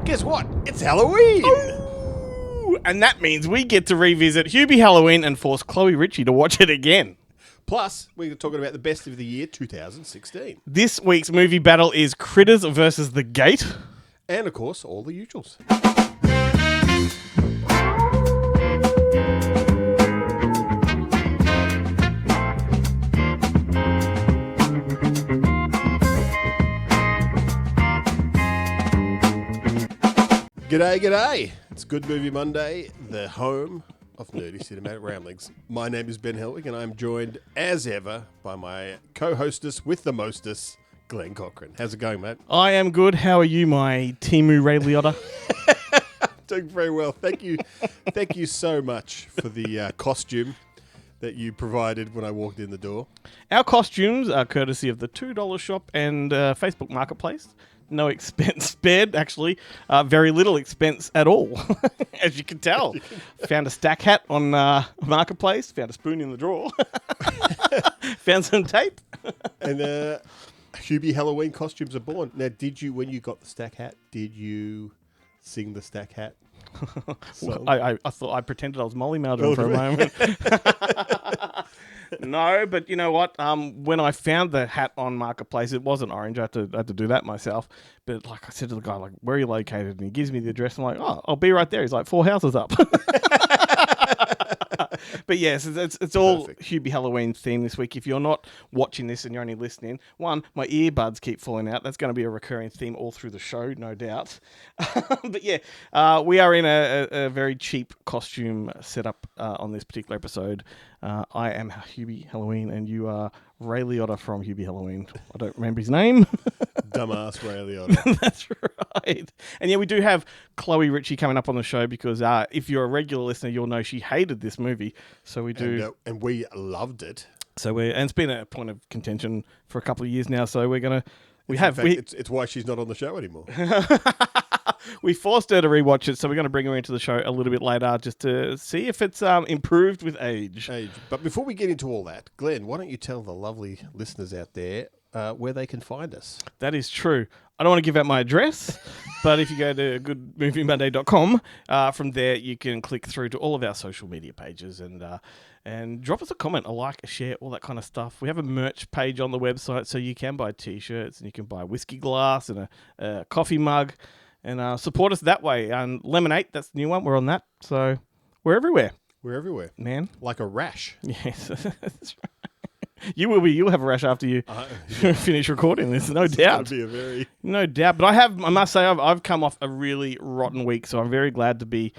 Guess what? It's Halloween! Ooh, and that means we get to revisit Hubie Halloween and force Chloe Ritchie to watch it again. Plus, we're talking about the best of the year 2016. This week's movie battle is Critters versus The Gate. And, of course, all the usuals. G'day, g'day. It's Good Movie Monday, the home of Nerdy Cinematic Ramblings. My name is Ben Helwig, and I'm joined, as ever, by my co-hostess with the mostess, Glenn Cochran. How's it going, mate? I am good. How are you, my Timu Ray Liotta? Doing very well. Thank you. Thank you so much for the costume that you provided when I walked in the door. Our costumes are courtesy of the $2 shop and Facebook Marketplace. No expense spared, actually. Very little expense at all, as you can tell. Found a stack hat on Marketplace. Found a spoon in the drawer. Found some tape. And Hubie Halloween costumes are born. Now, when you got the stack hat, did you sing the stack hat song? I thought I pretended I was Molly Meldrum for a moment. No, but you know what? When I found the hat on Marketplace, it wasn't orange. I had to do that myself. But like I said to the guy, like, where are you located? And he gives me the address. I'm like, oh, I'll be right there. He's like, 4 houses up. But yes, it's all Perfect. Hubie Halloween theme this week. If you're not watching this and you're only listening, one, my earbuds keep falling out. That's going to be a recurring theme all through the show, no doubt. But yeah, we are in a very cheap costume setup on this particular episode. I am Hubie Halloween, and you are Ray Liotta from Hubie Halloween. I don't remember his name. Dumbass Ray Liotta. That's right. And yeah, we do have Chloe Ritchie coming up on the show because if you're a regular listener, you'll know she hated this movie. So we do, and we loved it. and it's been a point of contention for a couple of years now. So we're gonna, It's why she's not on the show anymore. we forced her to rewatch it, so we're going to bring her into the show a little bit later just to see if it's improved with age. But before we get into all that, Glenn, why don't you tell the lovely listeners out there where they can find us? That is true. I don't want to give out my address, but if you go to goodmoviemonday.com, from there you can click through to all of our social media pages and drop us a comment, a like, a share, all that kind of stuff. We have a merch page on the website, so you can buy T-shirts and you can buy a whiskey glass and a coffee mug and support us that way. And Lemonade, that's the new one. We're on that. So we're everywhere. We're everywhere. Man. Like a rash. Yes, that's right. You will be. You'll have a rash after you finish recording this, no doubt. No doubt. But I must say, I've come off a really rotten week, so I'm very glad to be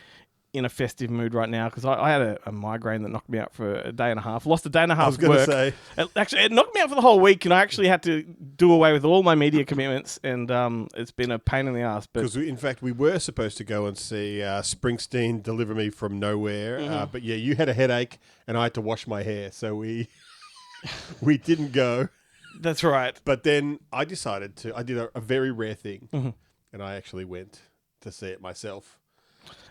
in a festive mood right now because I had a migraine that knocked me out for a day and a half. Lost a day and a half. I was going to say. Actually, it knocked me out for the whole week, and I actually had to do away with all my media commitments, and it's been a pain in the ass. Because in fact, we were supposed to go and see Springsteen Deliver Me From Nowhere, but yeah, you had a headache, and I had to wash my hair, so we didn't go. That's right. But then I decided I did a very rare thing, and I actually went to see it myself.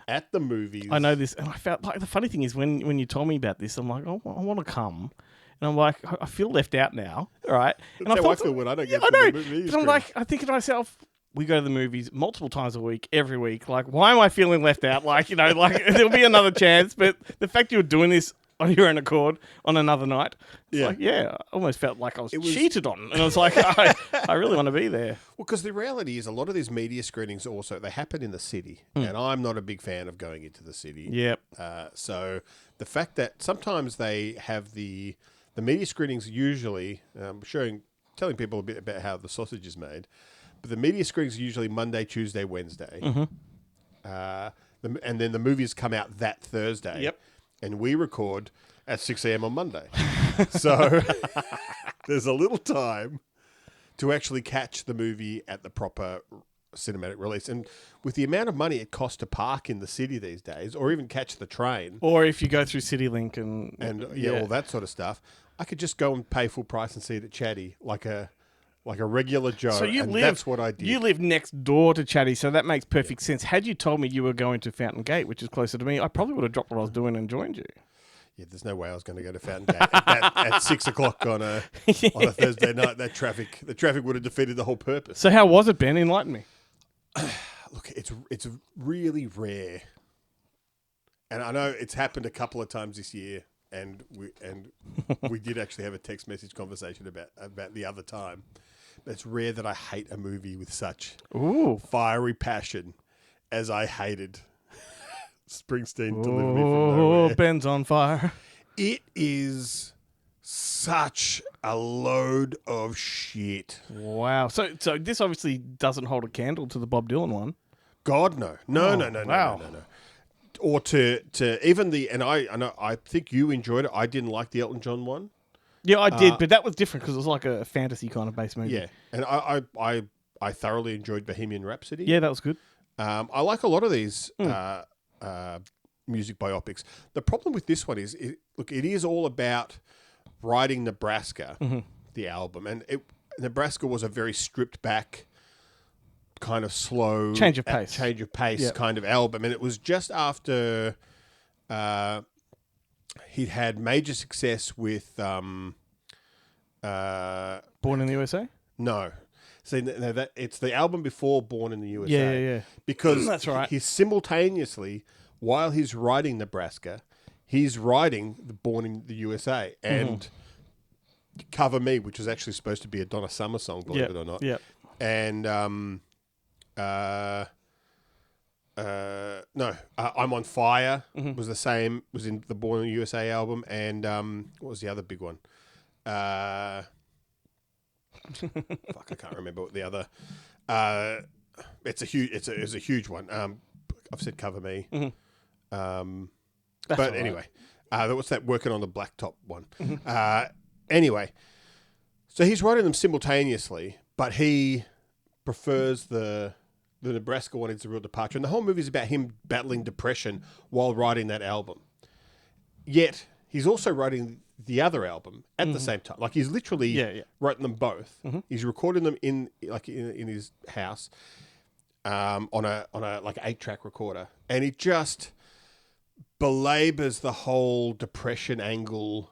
At the movies. I know this, and I felt like the funny thing is when you told me about this, I'm like, oh, I want to come, and I'm like, I feel left out now, right? That's how I feel when I don't get to the movies. But I'm like, I think to myself, we go to the movies multiple times a week, every week. Like, why am I feeling left out? Like, there'll be another chance, but the fact you were doing this on your own accord on another night, I almost felt like I was cheated on, and I was like, I really want to be there. Well, because the reality is a lot of these media screenings also, they happen in the city, and I'm not a big fan of going into the city. Yep. So the fact that sometimes they have the media screenings usually, telling people a bit about how the sausage is made, but the media screenings are usually Monday, Tuesday, Wednesday. And then the movies come out that Thursday. Yep. And we record at 6 a.m. on Monday. So there's a little time to actually catch the movie at the proper cinematic release. And with the amount of money it costs to park in the city these days, or even catch the train. Or if you go through CityLink and all that sort of stuff, I could just go and pay full price and see it at Chatty like a regular Joe. So that's what I did. You live next door to Chatty, so that makes perfect sense. Had you told me you were going to Fountain Gate, which is closer to me, I probably would have dropped what I was doing and joined you. Yeah, there's no way I was going to go to Fountain Gate at 6 o'clock on a Thursday night. The traffic would have defeated the whole purpose. So how was it, Ben? Enlighten me. look, it's really rare, and I know it's happened a couple of times this year, and we did actually have a text message conversation about the other time. But it's rare that I hate a movie with such fiery passion as I hated Springsteen Deliver Me From Nowhere. Ben's on fire. It is such a load of shit. Wow. So this obviously doesn't hold a candle to the Bob Dylan one. God, no. No. Wow. No. Or to even the, and I know, I think you enjoyed it. I didn't like the Elton John one. Yeah, I did, but that was different because it was like a fantasy kind of based movie. Yeah, and I thoroughly enjoyed Bohemian Rhapsody. Yeah, that was good. I like a lot of these music biopics. The problem with this one is, it is all about writing Nebraska, the album, and Nebraska was a very stripped back, kind of slow change of pace kind of album, and it was just after he'd had major success with Born in the USA. No. See, no, it's the album before Born in the USA. Yeah. Because that's right. He's simultaneously, while he's writing Nebraska, he's writing the Born in the USA and Cover Me, which was actually supposed to be a Donna Summer song, believe it or not. Yeah. And I'm on Fire was the same, was in the Born in the USA album, and what was the other big one? Fuck, I can't remember what the other. It's a huge one. I've said Cover Me. But anyway, what's that? Working on the Blacktop one. Anyway, so he's writing them simultaneously, but he prefers the Nebraska one. It's a real departure, and the whole movie is about him battling depression while writing that album. Yet he's also writing the other album at the same time. Like, he's literally writing them both. He's recording them in his house on a like 8-track recorder, and he just belabors the whole depression angle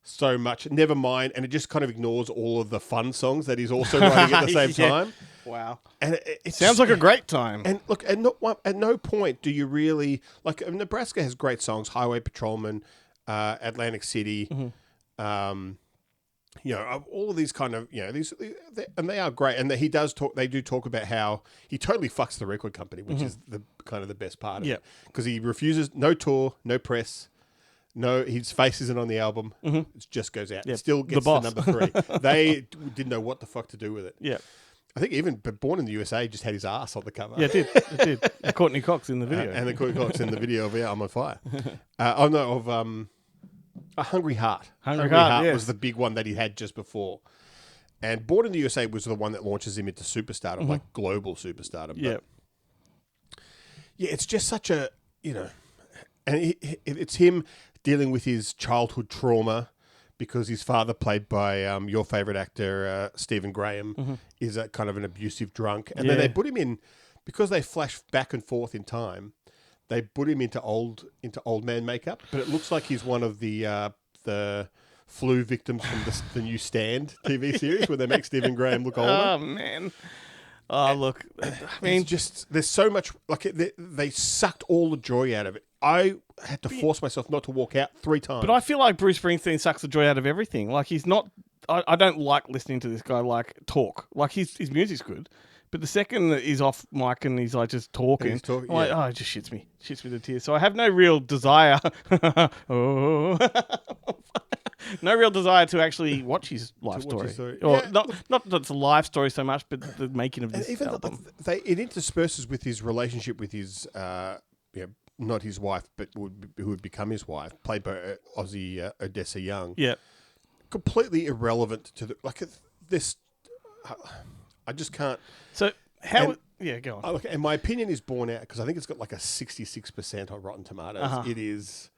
so much. Never mind, and it just kind of ignores all of the fun songs that he's also writing at the same time. Wow. And it sounds like a great time. And look, at no point do you really, like, Nebraska has great songs, Highway Patrolman, Atlantic City, all of these kind of, and they are great. And they do talk about how he totally fucks the record company, which is the kind of the best part of it. Because he refuses, no tour, no press, no, his face isn't on the album. It just goes out. It still gets to number 3. They didn't know what the fuck to do with it. Yeah. I think even Born in the USA just had his ass on the cover. Yeah, it did. And Courtney Cox in the video. And the Courtney Cox in the video of I'm on Fire. A Hungry Heart. Hungry Heart was the big one that he had just before. And Born in the USA was the one that launches him into superstardom, like global superstardom. Yeah. Yeah, it's just such a, and it's him dealing with his childhood trauma, because his father, played by your favourite actor, Stephen Graham, is a kind of an abusive drunk. And then they put him in, because they flash back and forth in time, they put him into old man makeup. But it looks like he's one of the flu victims from the new Stand TV series, where they make Stephen Graham look older. Oh, man. Oh, look. I mean, it's just, there's so much, like, they sucked all the joy out of it. I had to force myself not to walk out 3 times. But I feel like Bruce Springsteen sucks the joy out of everything. Like, he's not, I don't like listening to this guy, like, talk. Like, his music's good. But the second that he's off mic and he's like just talking, it just shits me to tears. So I have no real desire, no real desire to actually watch his life story. Or not that it's a life story so much, but the making of this album. It intersperses with his relationship with his, not his wife, but who would become his wife, played by Aussie Odessa Young. Yeah, completely irrelevant to this. I just can't. So how? Go on. And my opinion is borne out because I think it's got like a 66% on Rotten Tomatoes. It is,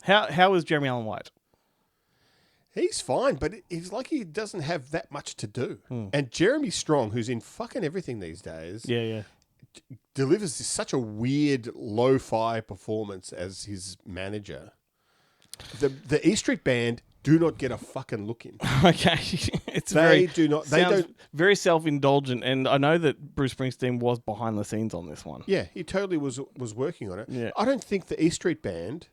How is Jeremy Allen White? He's fine, but he's like he doesn't have that much to do. And Jeremy Strong, who's in fucking everything these days, delivers such a weird lo-fi performance as his manager. The E Street Band do not get a fucking look in. Okay, They don't. very self-indulgent, and I know that Bruce Springsteen was behind the scenes on this one. Yeah, he totally was working on it. Yeah. I don't think the E Street Band,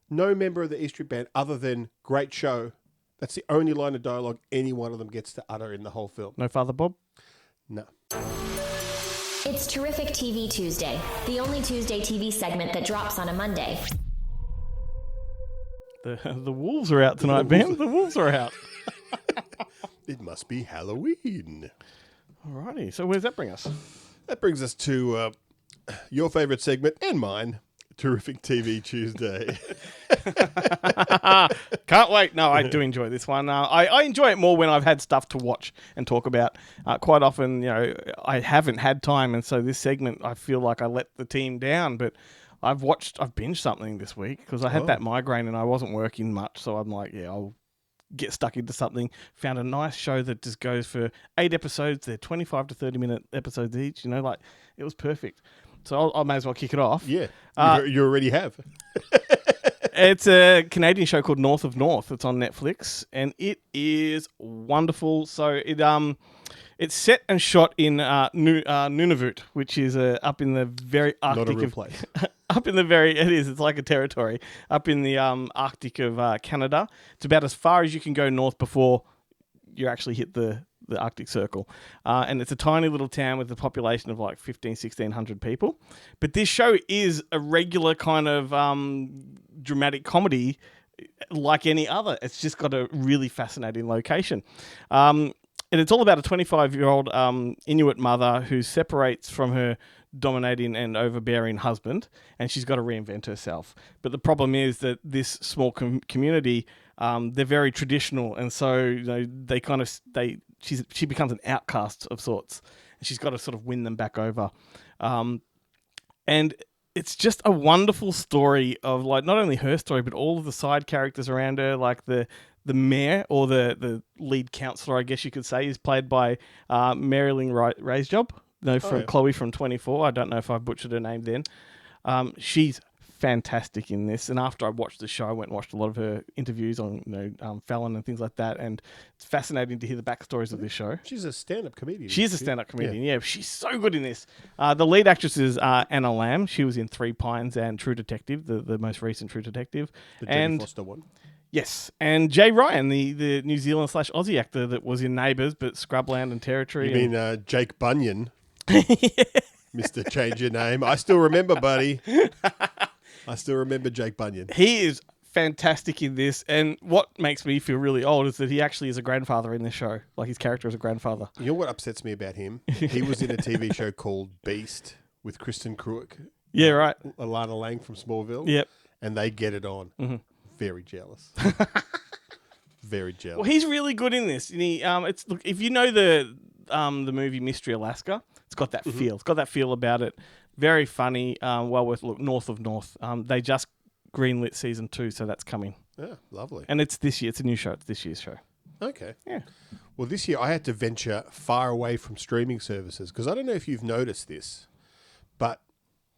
no member of the E Street Band, other than "Great Show," that's the only line of dialogue any one of them gets to utter in the whole film. No Father Bob? No. It's Terrific TV Tuesday, the only Tuesday TV segment that drops on a Monday. The wolves are out tonight, Ben. The wolves are out. It must be Halloween. Alrighty, so where's that bring us? That brings us to your favourite segment and mine, Terrific TV Tuesday. Can't wait. No, I do enjoy this one. I enjoy it more when I've had stuff to watch and talk about. Quite often, I haven't had time, and so this segment, I feel like I let the team down. But I've binged something this week because I had that migraine and I wasn't working much. So I'm like, I'll get stuck into something. Found a nice show that just goes for 8 episodes. They're 25 to 30-minute episodes each. It was perfect. So I may as well kick it off. Yeah, you already have. It's a Canadian show called North of North. It's on Netflix, and it is wonderful. So it's set and shot in Nunavut, which is up in the very Arctic. Not a real place. It is. It's like a territory up in the Arctic of Canada. It's about as far as you can go north before you actually hit the Arctic Circle. And it's a tiny little town with a population of like 1,600 people. But this show is a regular kind of dramatic comedy like any other. It's just got a really fascinating location. And it's all about a 25-year-old Inuit mother who separates from her dominating and overbearing husband, and she's got to reinvent herself. But the problem is that this small community, they're very traditional, and so she becomes an outcast of sorts, and she's got to sort of win them back over. And it's just a wonderful story of like not only her story, but all of the side characters around her, like the mayor or the lead counselor, I guess you could say, is played by Marilyn Raisjob. Chloe from 24. I don't know if I butchered her name then. She's fantastic in this. And after I watched the show, I went and watched a lot of her interviews on Fallon and things like that. And it's fascinating to hear the backstories of this show. She's a stand-up comedian. She is a stand-up comedian, yeah. She's so good in this. The lead actress is Anna Lamb. She was in Three Pines and True Detective, the most recent True Detective. The Jodie Foster one. Yes, and Jay Ryan, the New Zealand / Aussie actor that was in Neighbours, but Scrubland and Territory. You mean Jake Bunyan? Mr. Change Your Name. I still remember, buddy. I still remember Jake Bunyan. He is fantastic in this, and what makes me feel really old is that he actually is a grandfather in this show. Like, his character is a grandfather. You know what upsets me about him? He was in a TV show called Beast with Kristen Cruick. Yeah, right. Alana Lang from Smallville. Yep. And they get it on. Mm-hmm. Very jealous. Very jealous. Well, he's really good in this. And if you know the movie Mystery Alaska, it's got that feel. It's got that feel about it. Very funny. Well worth a look. North of North. They just greenlit season 2, so that's coming. Yeah, lovely. And it's this year. It's a new show. It's this year's show. Okay. Yeah. Well, this year I had to venture far away from streaming services because I don't know if you've noticed this, but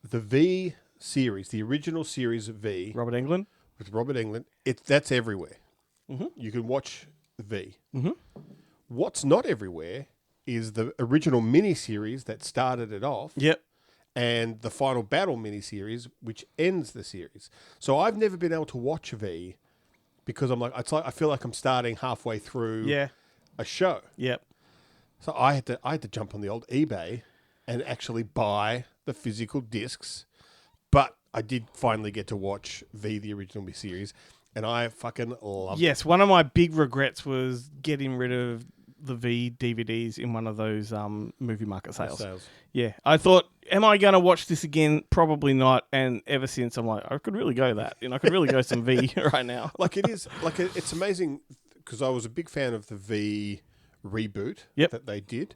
the V series, the original series of V, Robert Englund, with Robert Englund, that's everywhere. Mm-hmm. You can watch V. Mm-hmm. What's not everywhere is the original miniseries that started it off. Yep. And the Final Battle miniseries, which ends the series. So I've never been able to watch V because I feel like I'm starting halfway through a show. Yep. So I had to jump on the old eBay and actually buy the physical discs. But I did finally get to watch V, the original series, and I fucking loved it. Yes, one of my big regrets was getting rid of the V DVDs in one of those movie market sales. Yeah, I thought, am I going to watch this again? Probably not. And ever since, I'm like, I could really go that. I could really go some V right now. It's amazing because I was a big fan of the V reboot that they did,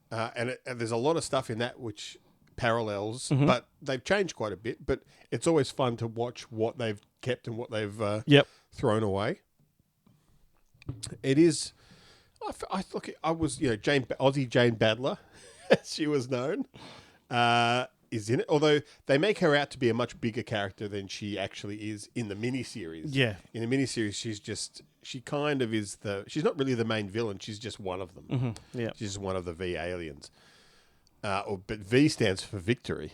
and there's a lot of stuff in that which parallels, but they've changed quite a bit. But it's always fun to watch what they've kept and what they've thrown away. It is. I was, Aussie Jane Badler, as she was known. is in it. Although they make her out to be a much bigger character than she actually is in the miniseries. Yeah. In the miniseries, she kind of is she's not really the main villain. She's just one of them. Mm-hmm. Yeah. She's just one of the V aliens. But V stands for victory,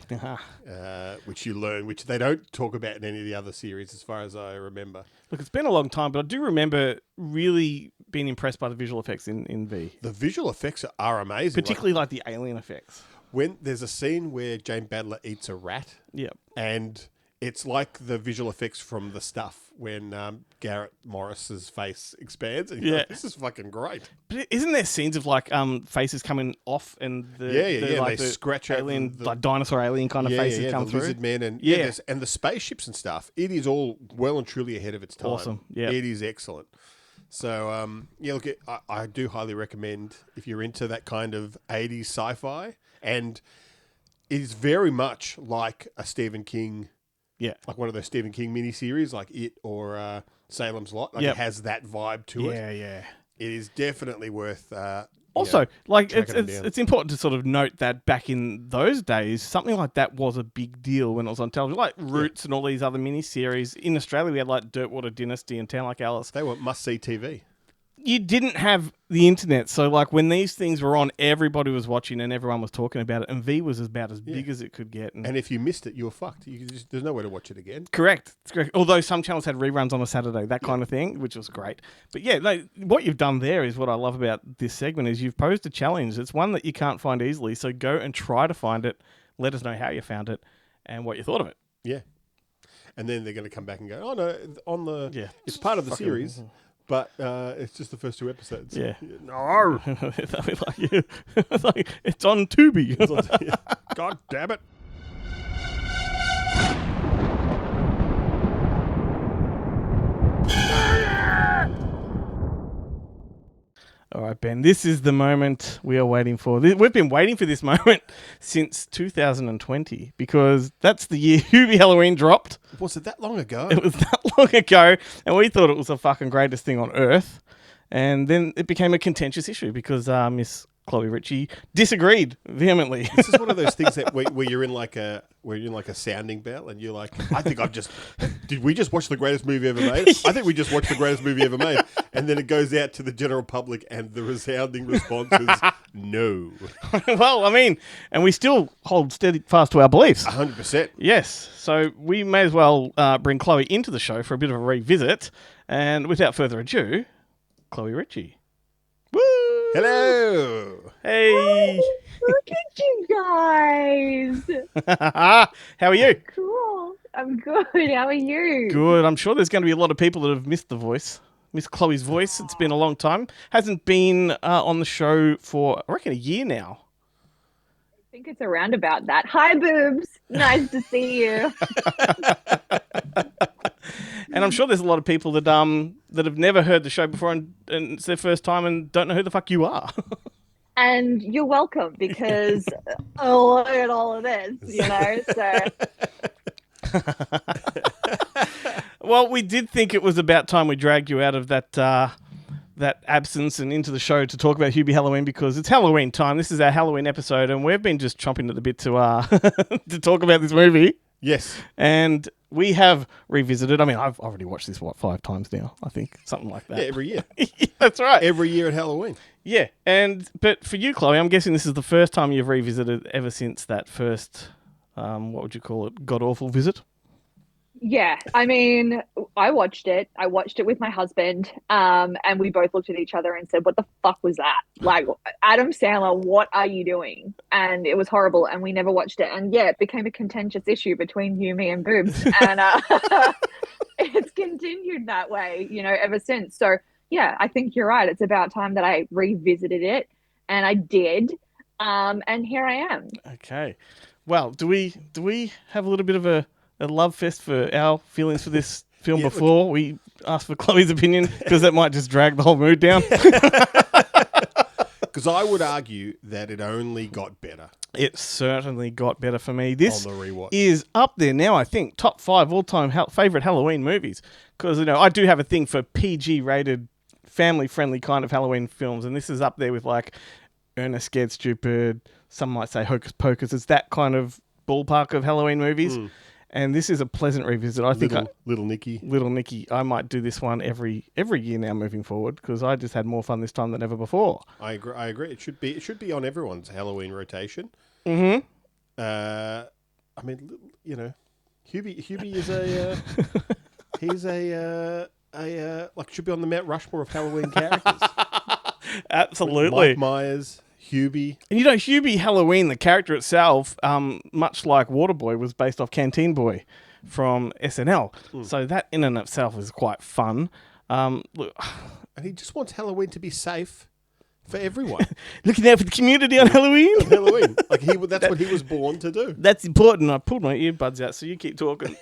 which you learn, which they don't talk about in any of the other series, as far as I remember. Look, it's been a long time, but I do remember really being impressed by the visual effects in V. The visual effects are amazing. Particularly like the alien effects. When there's a scene where Jane Badler eats a rat, and it's like the visual effects from The Stuff when Garrett Morris's face expands. And you're like, this is fucking great. But isn't there scenes of like faces coming off and they scratch alien, like dinosaur alien kind of faces come the through? Lizard men and and the spaceships and stuff. It is all well and truly ahead of its time. Awesome. Yeah, it is excellent. So look, I do highly recommend if you're into that kind of 80s sci-fi, and it is very much like a Stephen King. Yeah. Like one of those Stephen King miniseries, like It or Salem's Lot. Like it has that vibe to it. Yeah. It is definitely worth... also, it's important to sort of note that back in those days, something like that was a big deal when it was on television. Like Roots and all these other miniseries. In Australia, we had like Dirtwater Dynasty and Town Like Alice. They were must-see TV. You didn't have the internet, so like when these things were on, everybody was watching and everyone was talking about it, and V was about as big as it could get. And if you missed it, you were fucked. There's no way to watch it again. Correct. It's correct. Although some channels had reruns on a Saturday, that kind of thing, which was great. But what you've done there is what I love about this segment is you've posed a challenge. It's one that you can't find easily, so go and try to find it. Let us know how you found it and what you thought of it. Yeah. And then they're going to come back and go, oh no, it's part of the series. But it's just the first 2 episodes. Yeah. No. It's on Tubi. God damn it. All right, Ben, this is the moment we are waiting for. We've been waiting for this moment since 2020 because that's the year Hubie Halloween dropped. Was it that long ago? It was that long ago, and we thought it was the fucking greatest thing on earth. And then it became a contentious issue because Miss Chloe Ritchie disagreed vehemently. This is one of those things that where you're in like a sounding bell, and you're like, did we just watch the greatest movie ever made? I think we just watched the greatest movie ever made, and then it goes out to the general public, and the resounding response is no. Well, I mean, and we still hold fast to our beliefs. 100%. Yes, so we may as well bring Chloe into the show for a bit of a revisit, and without further ado, Chloe Ritchie. Woo! Hello. Hey. Look at you guys. How are you? Cool. I'm good. How are you? Good. I'm sure there's going to be a lot of people that have missed the voice. Miss Chloe's voice. It's been a long time. Hasn't been on the show for, I reckon, a year now. I think it's around about that. Hi, boobs. Nice to see you. And I'm sure there's a lot of people that have never heard the show before and it's their first time and don't know who the fuck you are. And you're welcome because look at all of this, so. Well, we did think it was about time we dragged you out of that absence and into the show to talk about Hubie Halloween because it's Halloween time. This is our Halloween episode and we've been just chomping at the bit to to talk about this movie. Yes. And we have revisited. I mean, I've already watched this, 5 times now, I think. Something like that. Yeah, every year. That's right. Every year at Halloween. Yeah. But for you, Chloe, I'm guessing this is the first time you've revisited ever since that first, what would you call it, god-awful visit? Yeah, I mean, I watched it. I watched it with my husband, and we both looked at each other and said, what the fuck was that? Like, Adam Sandler, what are you doing? And it was horrible, and we never watched it. And yeah, it became a contentious issue between you, me, and Boobs. And it's continued that way, ever since. So yeah, I think you're right. It's about time that I revisited it, and I did. And here I am. Okay. Well, do we have a little bit of a love fest for our feelings for this film before we ask for Chloe's opinion? Because that might just drag the whole mood down. Because I would argue that it only got better. It certainly got better for me. This on the rewatch is up there now, I think, top 5 all-time favourite Halloween movies. Because, I do have a thing for PG-rated, family-friendly kind of Halloween films, and this is up there with, like, Ernest Scared Stupid, some might say Hocus Pocus. It's that kind of ballpark of Halloween movies. And this is a pleasant revisit. I think Little Nicky. Little Nicky. I might do this one every year now moving forward because I just had more fun this time than ever before. I agree. It should be on everyone's Halloween rotation. Mm-hmm. I mean, you know, Hubie is a he's a like should be on the Mount Rushmore of Halloween characters. Absolutely. Mike Myers, Hubie. And you know, Hubie Halloween, the character itself, much like Waterboy, was based off Canteen Boy from SNL. So that in and of itself is quite fun. Look, and he just wants Halloween to be safe for everyone. Looking out for the community on Halloween. Halloween. Like that's what he was born to do. That's important. I pulled my earbuds out, so you keep talking.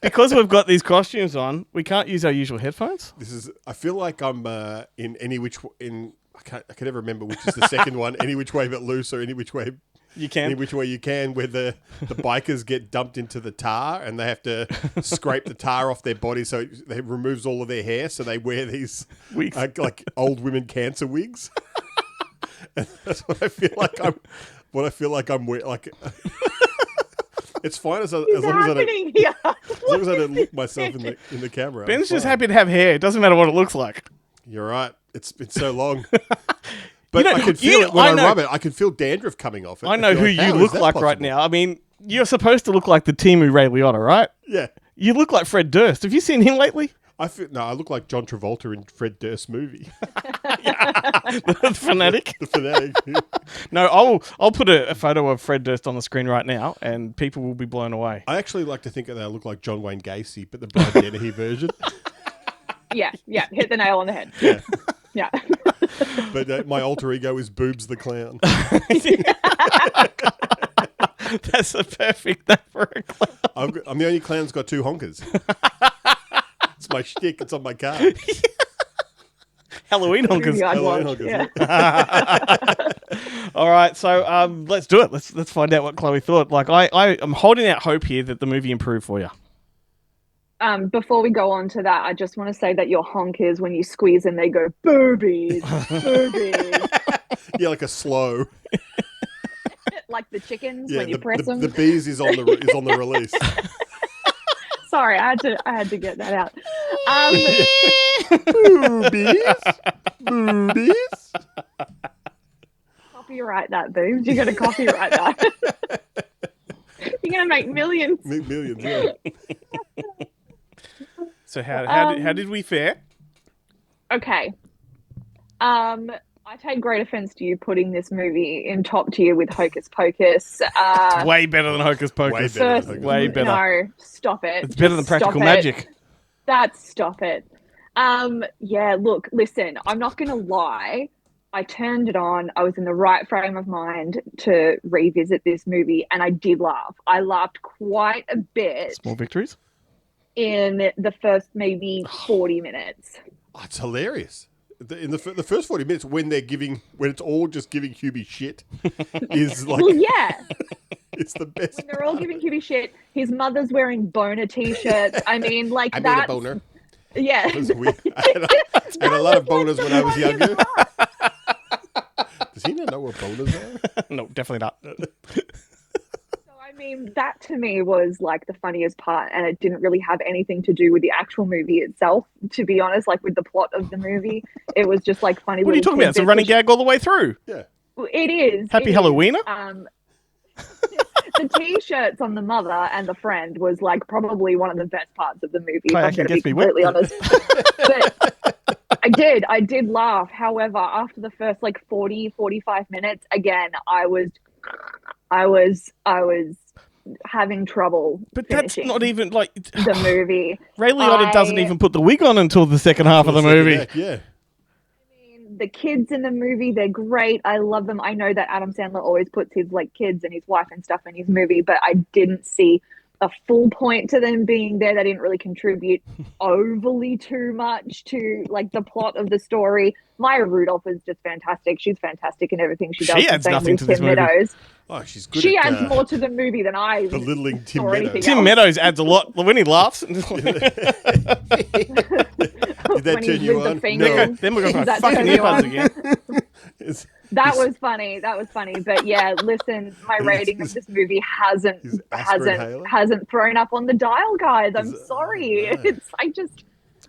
Because we've got these costumes on, we can't use our usual headphones. I feel like I'm in any which I can never remember which is the second one. Any which way but loose, or any which way you can. Any which way you can, where the bikers get dumped into the tar and they have to scrape the tar off their body so it removes all of their hair. So they wear these wigs, like old women cancer wigs. And that's what I feel like I'm. What I feel like I'm wearing. Like it's fine as long as I don't look myself in the camera. Ben's just happy to have hair. It doesn't matter what it looks like. You're right. It's been so long. But I can feel it when I rub it. I can feel dandruff coming off it. I know who you look like right now. I mean, you're supposed to look like the Timu Ray Liotta, right? Yeah. You look like Fred Durst. Have you seen him lately? I look like John Travolta in Fred Durst's movie. The Fanatic. The Fanatic. No, I'll put a photo of Fred Durst on the screen right now, and people will be blown away. I actually like to think that I look like John Wayne Gacy, but the Brian Dennehy version. Yeah, hit the nail on the head. Yeah. But my alter ego is Boobs the Clown. That's a perfect name for a clown. I'm the only clown that's got two honkers. It's my shtick. It's on my card. Halloween honkers. Yeah. All right, so let's do it. Let's find out what Chloe thought. Like I am holding out hope here that the movie improved for you. Before we go on to that, I just want to say that your honk is when you squeeze and they go boobies, boobies. Yeah, like a slow. Like the chickens when you press them. The bees is on the release. Sorry, I had to get that out. Boobies. Copyright that, boobs. You got to copyright that. You're gonna make millions. Millions, yeah. So how did we fare? Okay. I take great offense to you putting this movie in top tier with Hocus Pocus. It's way better than Hocus Pocus. Way better. No, stop it. It's better than Practical Magic. Stop it. Yeah, look, listen, I'm not going to lie. I turned it on. I was in the right frame of mind to revisit this movie, and I did laugh. I laughed quite a bit. Small victories? In the first maybe 40 minutes. Oh, it's hilarious. In the first 40 minutes, when it's all just giving Hubie shit, is like... Well, yeah. It's the best. When they're all giving Hubie shit, his mother's wearing boner t-shirts. I mean, like I that. made a boner. Yeah. It was weird. I had a lot of boners when I was younger. Does he not know what boners are? No, definitely not. I mean, that to me was like the funniest part, and it didn't really have anything to do with the actual movie itself, to be honest. Like with the plot of the movie, it was just like funny. What are you talking about? It's a running gag all the way through. Yeah, it is. Happy Halloweener. The t-shirts on the mother and the friend was like probably one of the best parts of the movie. If I'm going to be completely honest. But I did laugh. However, after the first like 45 minutes, again, I was having trouble. But that's not even like the movie. Ray Liotta doesn't even put the wig on until the second half of the movie. Yeah. I mean, the kids in the movie, they're great. I love them. I know that Adam Sandler always puts his like kids and his wife and stuff in his movie, but I didn't see a full point to them being there. They didn't really contribute overly too much to like the plot of the story. Maya Rudolph is just fantastic. She's fantastic in everything she does. She adds nothing to this movie. Meadows. Oh, she's good. She adds more to the movie than I. Belittling Tim Meadows. Tim Meadows adds a lot when he laughs. Did that turn you on? No. Then we're going to fucking earbuds again. That was funny. But yeah, listen, my rating of this movie hasn't thrown up on the dial, guys. I'm sorry.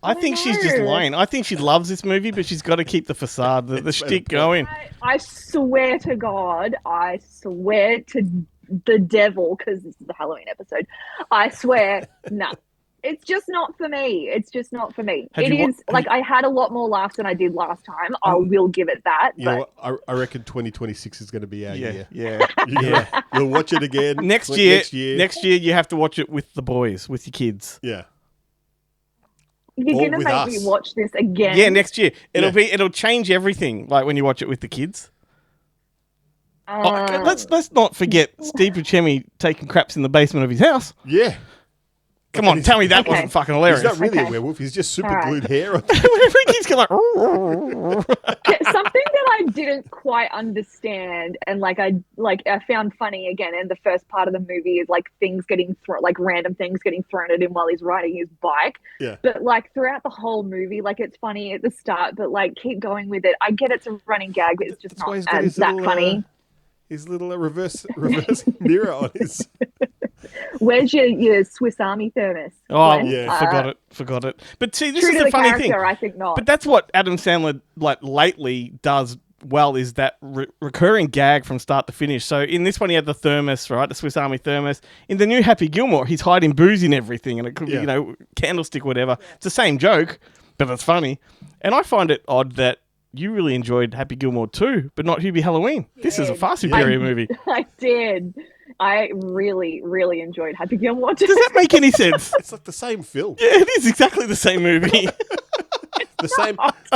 I think she's just lying. I think she loves this movie, but she's got to keep the facade, the shtick going. I swear to God, I swear to the devil, because this is the Halloween episode. I swear, no. It's just not for me. I had a lot more laughs than I did last time. I will give it that. I reckon 2026 is going to be our year. Yeah. You'll watch it again next year. Next year, you have to watch it with the boys, with your kids. Yeah. You're going to make me watch this again? Yeah, next year. It'll change everything, like when you watch it with the kids. Let's not forget Steve Buscemi taking craps in the basement of his house. Yeah. Come on, tell me that wasn't fucking hilarious. He's not really a werewolf. He's just super glued hair on. He's like, something that I didn't quite understand, and I found funny again in the first part of the movie is like things getting random things getting thrown at him while he's riding his bike. Yeah. But like throughout the whole movie, like it's funny at the start, but like keep going with it. I get it's a running gag, but it's just not as that funny. His little reverse mirror on his. Where's your Swiss Army thermos? Oh, yeah, forgot it. But see, this is the funny thing. I think not. But that's what Adam Sandler lately does well, is that recurring gag from start to finish. So in this one, he had the thermos, right, the Swiss Army thermos. In the new Happy Gilmore, he's hiding booze in everything, and it could be candlestick, whatever. Yeah. It's the same joke, but it's funny. And I find it odd that you really enjoyed Happy Gilmore 2, but not Hubie Halloween. This is a far superior movie. I did. I really, really enjoyed Happy Gilmore 2. Does that make any sense? It's like the same film. Yeah, it is exactly the same movie.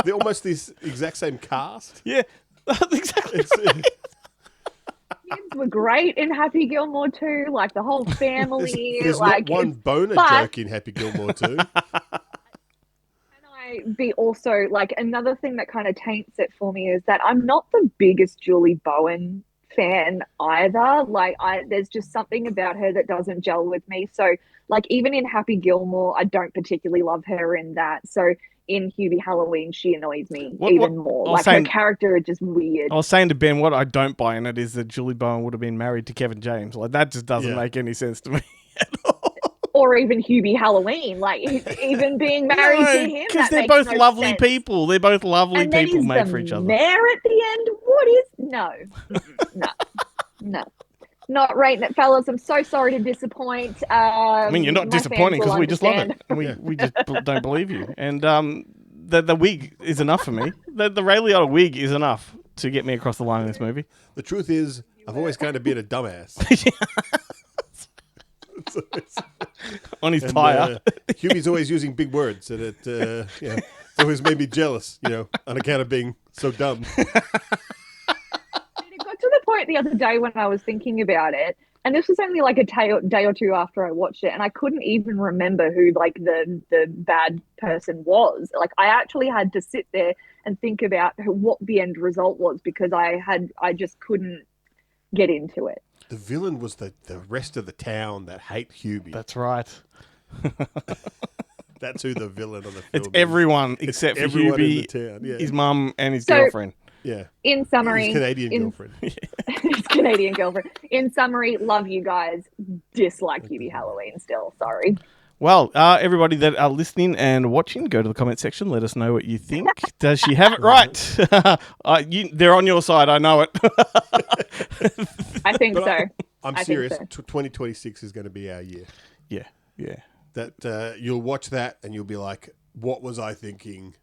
They're almost this exact same cast. Yeah, exactly. Kids were great in Happy Gilmore 2, like the whole family. There's not one boner joke in Happy Gilmore 2. Be also like another thing that kind of taints it for me is that I'm not the biggest Julie Bowen fan either. Like there's just something about her that doesn't gel with me. So like even in Happy Gilmore, I don't particularly love her in that. So in Hubie Halloween, she annoys me even more. Her character is just weird. I was saying to Ben, what I don't buy in it is that Julie Bowen would have been married to Kevin James. Like that just doesn't make any sense to me at all. Or even Hubie Halloween, like even being married to him. Because they're both lovely people. They're both lovely people made for each other. Mayor at the end? What is... No. Not rating it, fellas. I'm so sorry to disappoint. I mean, you're not disappointing because we just love it. We just don't believe you. And the wig is enough for me. The Ray Liotta wig is enough to get me across the line in this movie. The truth is, I've always kind of been a dumbass. On his tire. Hubie's always using big words, and it always made me jealous, on account of being so dumb. It got to the point the other day when I was thinking about it, and this was only like a day or two after I watched it, and I couldn't even remember who like the bad person was. Like I actually had to sit there and think about what the end result was because I just couldn't get into it. The villain was the rest of the town that hate Hubie. That's right. That's who the villain of the film is. It's everyone except for Hubie, in the town. Yeah. his mum and his girlfriend. Yeah. In summary... His Canadian girlfriend. His Canadian girlfriend. In summary, love you guys. Dislike Hubie Halloween still. Sorry. Well, everybody that are listening and watching, go to the comment section. Let us know what you think. Does she have it right? They're on your side. I know it. I think so. I'm serious. 2026 is going to be our year. Yeah. That you'll watch that and you'll be like, what was I thinking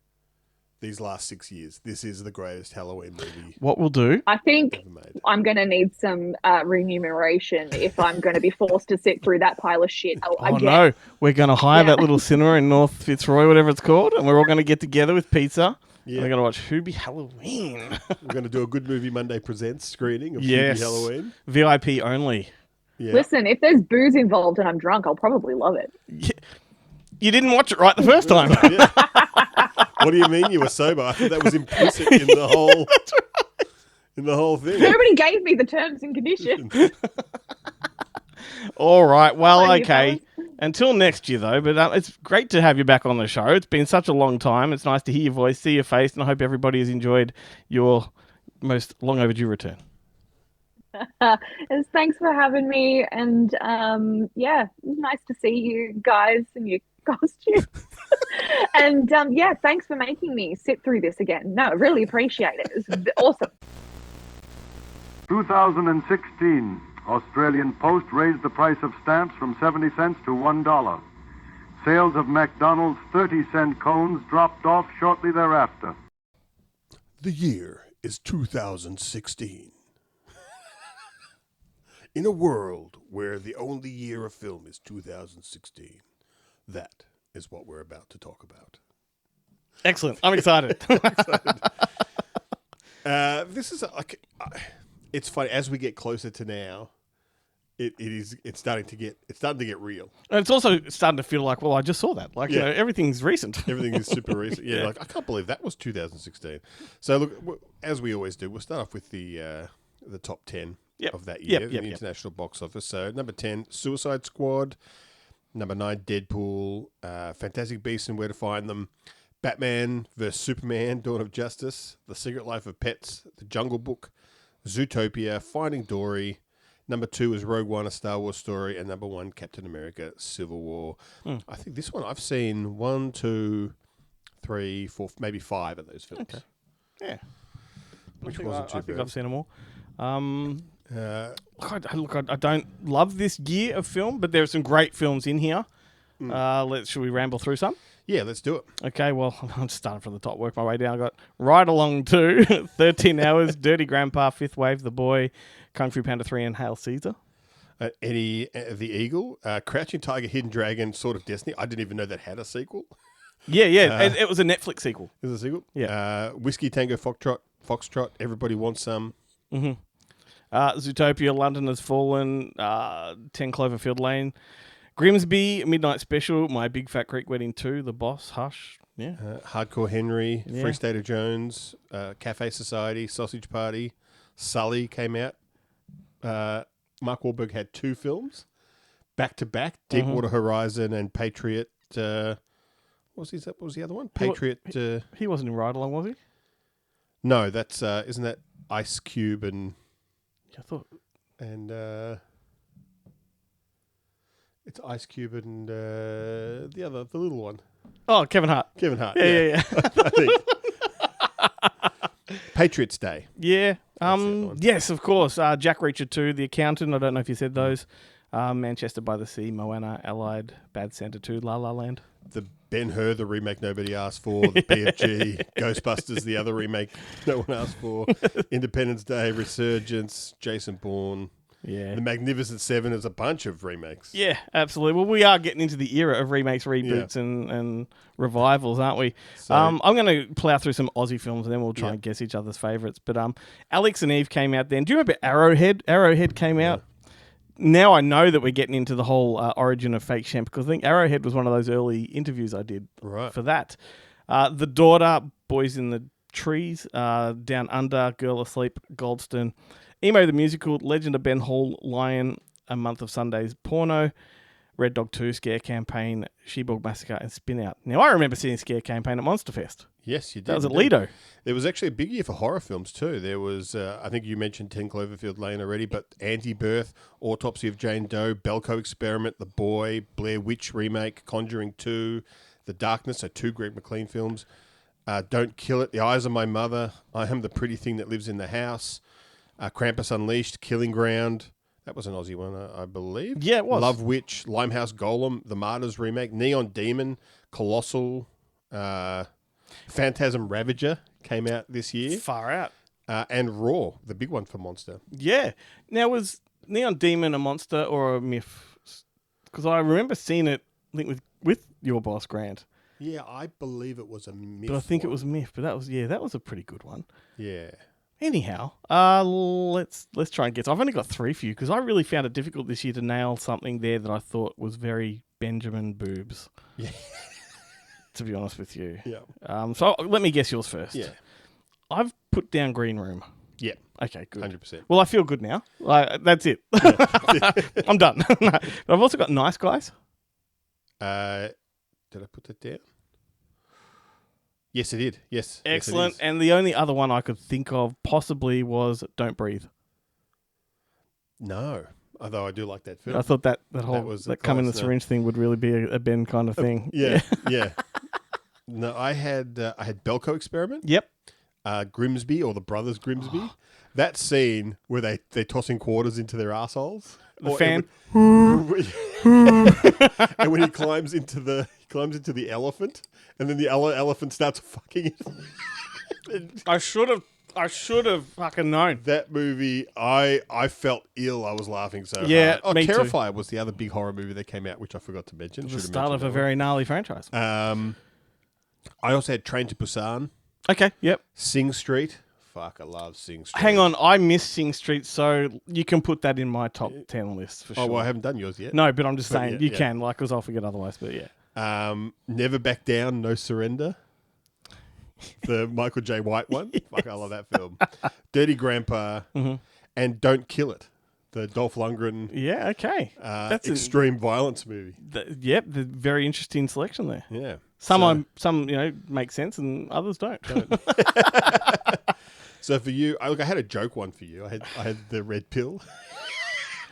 these last 6 years? This is the greatest Halloween movie. What we'll do? I think I'm going to need some remuneration if I'm going to be forced to sit through that pile of shit again. No. We're going to hire that little cinema in North Fitzroy, whatever it's called, and we're all going to get together with pizza. Yeah. And we're going to watch Hubie Halloween. We're going to do a Good Movie Monday Presents screening of Hubie Halloween. VIP only. Yeah. Listen, if there's booze involved and I'm drunk, I'll probably love it. Yeah. You didn't watch it right the first time. What do you mean you were sober? I thought that was implicit in the whole thing. Nobody gave me the terms and conditions. All right. Well, okay. Until next year, though. But it's great to have you back on the show. It's been such a long time. It's nice to hear your voice, see your face, and I hope everybody has enjoyed your most long overdue return. Thanks for having me, and yeah, nice to see you guys in your costumes. And yeah, thanks for making me sit through this again. No, really appreciate it. It was awesome. 2016, Australian Post raised the price of stamps from 70 cents to $1. Sales of McDonald's 30-cent cones dropped off shortly thereafter. The year is 2016. In a world where the only year of film is 2016, that is what we're about to talk about. Excellent. I'm excited. This is like, it's funny as we get closer to now. It's starting to get real. And it's also starting to feel like, well, I just saw that. Like, Yeah. you know, everything's recent. Everything is super recent. Yeah, like I can't believe that was 2016. So look, as we always do, we'll start off with the top 10 of that year, the international box office. So number 10, Suicide Squad. Number 9, Deadpool. Fantastic Beasts and Where to Find Them. Batman vs Superman: Dawn of Justice. The Secret Life of Pets. The Jungle Book. Zootopia. Finding Dory. Number 2 is Rogue One: A Star Wars Story, and number 1, Captain America: Civil War. I think this one I've seen 1, 2, 3, 4, maybe 5 of those films. Okay. Yeah. Which I wasn't too think bad. I've seen them all. I don't love this year of film, but there are some great films in here. Should we ramble through some? Yeah, let's do it. Okay, well, I'm starting from the top, work my way down. I got Ride Along 2, 13 Hours, Dirty Grandpa, Fifth Wave, The Boy, Kung Fu Panda 3, and Hail Caesar. Eddie the Eagle, Crouching Tiger, Hidden Dragon, Sword of Destiny. I didn't even know that had a sequel. Yeah, it was a Netflix sequel. Is it a sequel? Yeah. Whiskey Tango Foxtrot, Everybody Wants Some. Mm-hmm. Zootopia, London Has Fallen, 10 Cloverfield Lane, Grimsby, Midnight Special, My Big Fat Greek Wedding 2, The Boss, Hush. Yeah. Hardcore Henry, Free State of Jones, Cafe Society, Sausage Party, Sully came out. Mark Wahlberg had 2 films back to back: Deepwater Horizon and Patriot. What was the other one? Patriot. He wasn't in Ride Along, was he? No, that's isn't that Ice Cube and I thought. And it's Ice Cube and the little one. Oh, Kevin Hart. Kevin Hart. Yeah. I think. Patriots Day. Yeah. Yes, of course. Jack Reacher 2, The Accountant. I don't know if you said those. Manchester by the Sea, Moana, Allied, Bad Santa 2, La La Land. The Ben-Hur, the remake nobody asked for. The BFG, Ghostbusters, the other remake no one asked for. Independence Day, Resurgence, Jason Bourne. Yeah. The Magnificent Seven is a bunch of remakes. Yeah, absolutely. Well, we are getting into the era of remakes, reboots, and revivals, aren't we? So, I'm going to plough through some Aussie films and then we'll try and guess each other's favourites. But Alex and Eve came out then. Do you remember Arrowhead? Arrowhead came out. Now I know that we're getting into the whole origin of fake champ, because I think Arrowhead was one of those early interviews I did for that. The Daughter, Boys in the Trees, Down Under, Girl Asleep, Goldston, Emo the Musical, Legend of Ben Hall, Lion, A Month of Sundays, Porno, Red Dog 2, Scare Campaign, She-Bulk Massacre, and Spin Out. Now, I remember seeing Scare Campaign at Monsterfest. Yes, you did. That was at Lido. There was actually a big year for horror films too. There was, I think you mentioned 10 Cloverfield Lane already, but Anti-Birth, Autopsy of Jane Doe, Belko Experiment, The Boy, Blair Witch Remake, Conjuring 2, The Darkness, so 2 Greg McLean films. Don't Kill It, The Eyes of My Mother, I Am the Pretty Thing That Lives in the House, Krampus Unleashed, Killing Ground. That was an Aussie one, I believe. Yeah, it was. Love Witch, Limehouse Golem, The Martyrs Remake, Neon Demon, Colossal, Phantasm Ravager came out this year. Far out. And Raw, the big one for Monster. Yeah. Now, was Neon Demon a monster or a myth? Because I remember seeing it, I think, with your boss, Grant. Yeah, I believe it was a myth. But I think it was myth. But that was a pretty good one. Yeah. Anyhow, let's try and guess. I've only got 3 for you because I really found it difficult this year to nail something there that I thought was very Benjamin Boobs. Yeah. To be honest with you. Yeah. So let me guess yours first. Yeah. I've put down Green Room. Yeah. Okay, good. 100%. Well, I feel good now. That's it. I'm done. But I've also got Nice Guys. Did I put that down? Yes, it did. Yes. Excellent. Yes, And the only other one I could think of possibly was Don't Breathe. no. Although I do like that film. I thought that whole come in the syringe thing would really be a Ben kind of thing. Yeah. No, I had Belko Experiment. Yep. Grimsby or the Brothers Grimsby. That scene where they're tossing quarters into their assholes. The fan. And when he climbs into the elephant, and then the elephant starts fucking it. I should have fucking known. That movie, I felt ill. I was laughing so Yeah, hard. Oh, me too. Terrifier was the other big horror movie that came out, which I forgot to mention. The start of a very gnarly franchise. I also had Train to Busan, Okay, yep. Sing Street. Fuck, I love Sing Street. Hang on, I miss Sing Street, so you can put that in my top 10 list for sure. Oh, well, I haven't done yours yet. No, but I'm just saying, you yeah. can, because I'll forget otherwise, but yeah. Never Back Down, No Surrender. The Michael J. White one. Yes. Fuck, I love that film. Dirty Grandpa and Don't Kill It. The Dolph Lundgren. Yeah, okay. That's extreme violence movie. The very interesting selection there. Yeah. Some make sense and others don't. So for you, I had a joke one for you. I had the Red Pill.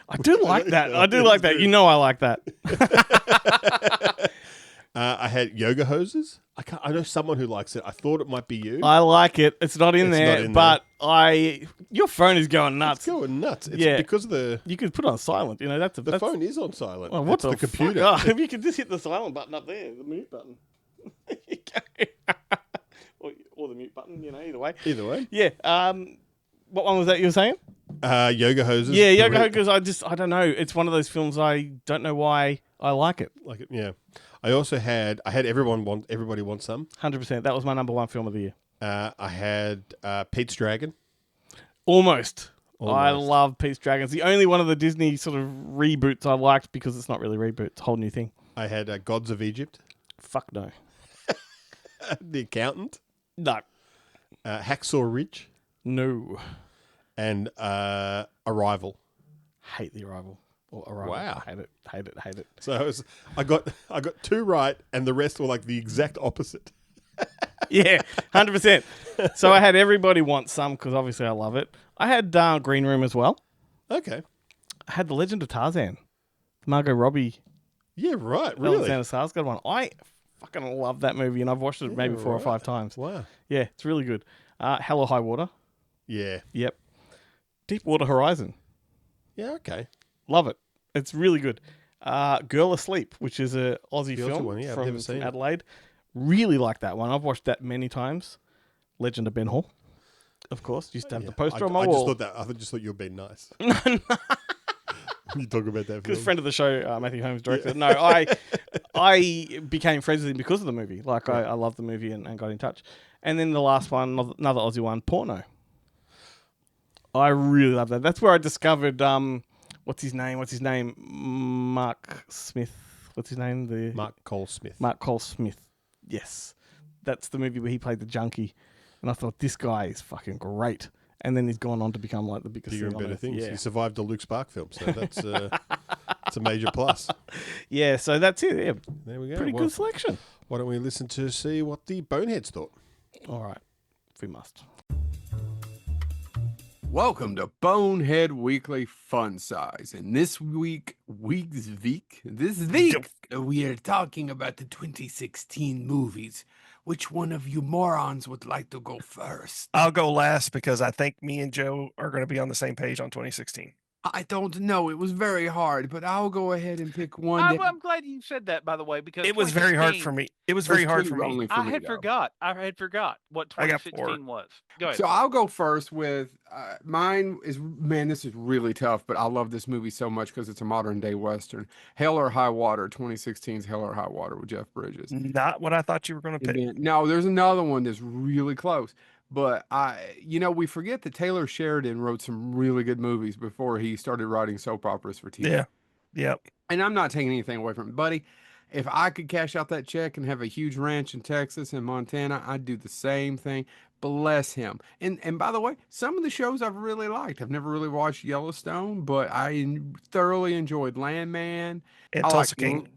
I do like that. I do like that. You know I like that. I had Yoga Hoses. I know someone who likes it. I thought it might be you. I like it. It's not in there, but your phone is going nuts. It's going nuts. It's because of the... You could put it on silent. The phone is on silent. Well, what's the computer? Oh, if you could just hit the silent button up there, the mute button. or the mute button, either way. Either way. Yeah. What one was that you were saying? Yoga Hoses. Yeah, Yoga Hoses. I don't know. It's one of those films I don't know why I like it. Yeah. I also had Everybody Wants Some. 100%. That was my number one film of the year. I had Pete's Dragon. Almost. I love Pete's Dragon. It's the only one of the Disney sort of reboots I liked because it's not really a reboot. It's a whole new thing. I had Gods of Egypt. Fuck no. The Accountant. No. Hacksaw Ridge. No. And Arrival. Hate The Arrival. Or Arrival. Wow. Hate it. So I got two right, and the rest were like the exact opposite. Yeah, 100%. So I had Everybody Wants Some because obviously I love it. I had Green Room as well. Okay. I had The Legend of Tarzan. Margot Robbie. Yeah, right. Really? Alexander Skarsgård one. I fucking love that movie, and I've watched it maybe 4 or 5 times. Wow. Yeah, it's really good. Hell or High Water. Yeah. Yep. Deepwater Horizon. Yeah, okay. Love it. It's really good. Girl Asleep, which is a Aussie film one, yeah, I've from never seen it. Adelaide. Really like that one. I've watched that many times. Legend of Ben Hall. Of course. Used to have the poster on my wall. I just thought you were being nice. You talk about that film. Because friend of the show, Matthew Holmes directed. No, I became friends with him because of the movie. Like, I loved the movie and got in touch. And then the last one, another Aussie one, Porno. I really love that. That's where I discovered, what's his name? Mark Smith. What's his name? Mark Cole Smith. Mark Cole Smith. Yes. That's the movie where he played the junkie. And I thought, this guy is fucking great. And then he's gone on to become like the biggest bigger and thing on better earth. things. Yeah. He survived a Luke Spark film, so that's it's a major plus. Yeah, so that's it. Yeah. There we go. Pretty good selection. Why don't we listen to see what the Boneheads thought? All right. If we must. Welcome to Bonehead Weekly Fun Size. And this week, we are talking about the 2016 movies. Which one of you morons would like to go first? I'll go last because I think me and Joe are going to be on the same page on 2016. I don't know. It was very hard, but I'll go ahead and pick one. I'm glad you said that, by the way, because it was very hard for me. It was very hard for me. I had forgot what 2016 was. Go ahead. So I'll go first with mine is, man, this is really tough, but I love this movie so much because it's a modern day Western. Hell or High Water, 2016's Hell or High Water with Jeff Bridges. Not what I thought you were going to pick. No, there's another one that's really close. But we forget that Taylor Sheridan wrote some really good movies before he started writing soap operas for TV. Yeah. Yep. And I'm not taking anything away from it, buddy. If I could cash out that check and have a huge ranch in Texas and Montana, I'd do the same thing. Bless him. And by the way, some of the shows I've really liked. I've never really watched Yellowstone, but I thoroughly enjoyed Landman. And Tulsa King.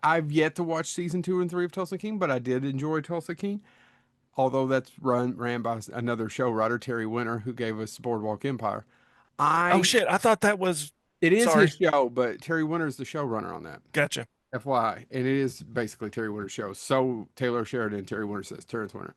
I've yet to watch season 2 and 3 of Tulsa King, but I did enjoy Tulsa King. although that's ran by another show writer, Terry Winter, who gave us Boardwalk Empire. Oh shit! I thought that was. It is Sorry. his show, but Terry Winter is the showrunner on that. Gotcha. FYI, and it is basically Terry Winter's show. So Taylor Sheridan, Terry Winter says, Terrence Winter.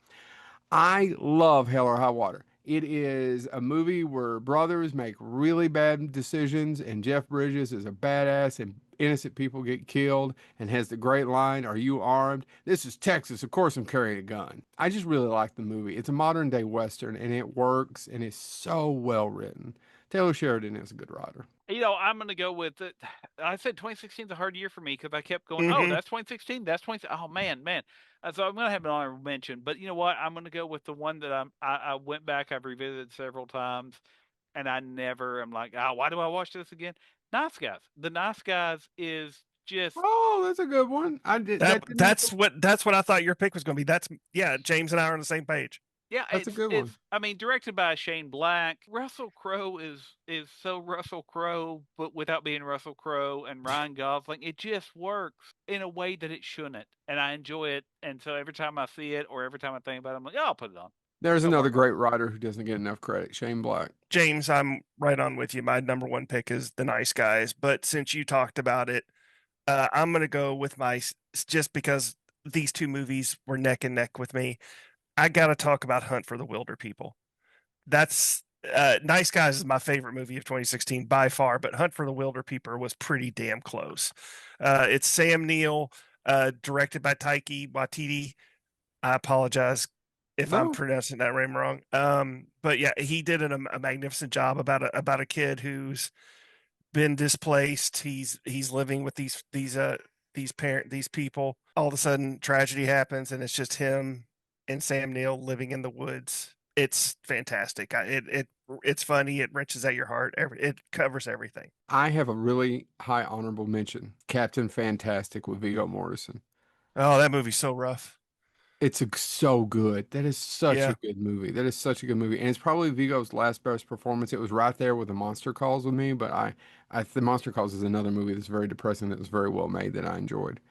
I love Hell or High Water. It is a movie where brothers make really bad decisions, and Jeff Bridges is a badass, and innocent people get killed, and has the great line, "Are you armed? This is Texas. Of course I'm carrying a gun." I just really like the movie. It's a modern day Western, and it works, and it's so well written. Taylor Sheridan is a good writer. I'm going to go with it. I said 2016 is a hard year for me because I kept going, oh, that's 2016. That's 20. Oh, man. So I'm going to have an honorable mention. But you know what? I'm going to go with the one that I went back, I've revisited several times, and I'm like, why do I watch this again? Nice Guys. The Nice Guys is just. Oh, that's a good one. That's what I thought your pick was going to be. James and I are on the same page. Yeah, that's a good one. I mean, directed by Shane Black. Russell Crowe is so Russell Crowe, but without being Russell Crowe, and Ryan Gosling. It just works in a way that it shouldn't, and I enjoy it. And so every time I see it, or every time I think about it, I'm like, I'll put it on. There's another great writer who doesn't get enough credit, Shane Black. James, I'm right on with you. My number one pick is The Nice Guys, but since you talked about it, I'm going to go with just because these two movies were neck and neck with me. I got to talk about Hunt for the Wilder People. That's Nice Guys is my favorite movie of 2016 by far, but Hunt for the Wilder People was pretty damn close. It's Sam Neill, directed by Taika Waititi. I apologize if I'm pronouncing that name wrong. But yeah, he did a magnificent job about a kid who's been displaced. He's living with these people. All of a sudden, tragedy happens, and it's just him and Sam Neill living in the woods. It's fantastic. It's funny. It wrenches at your heart. It covers everything. I have a really high honorable mention. Captain Fantastic with Viggo Mortensen. Oh, that movie's so rough. It's so good. That is such a good movie. That is such a good movie. And it's probably Viggo's last best performance. It was right there with The Monster Calls with me, but The Monster Calls is another movie that's very depressing that was very well made that I enjoyed.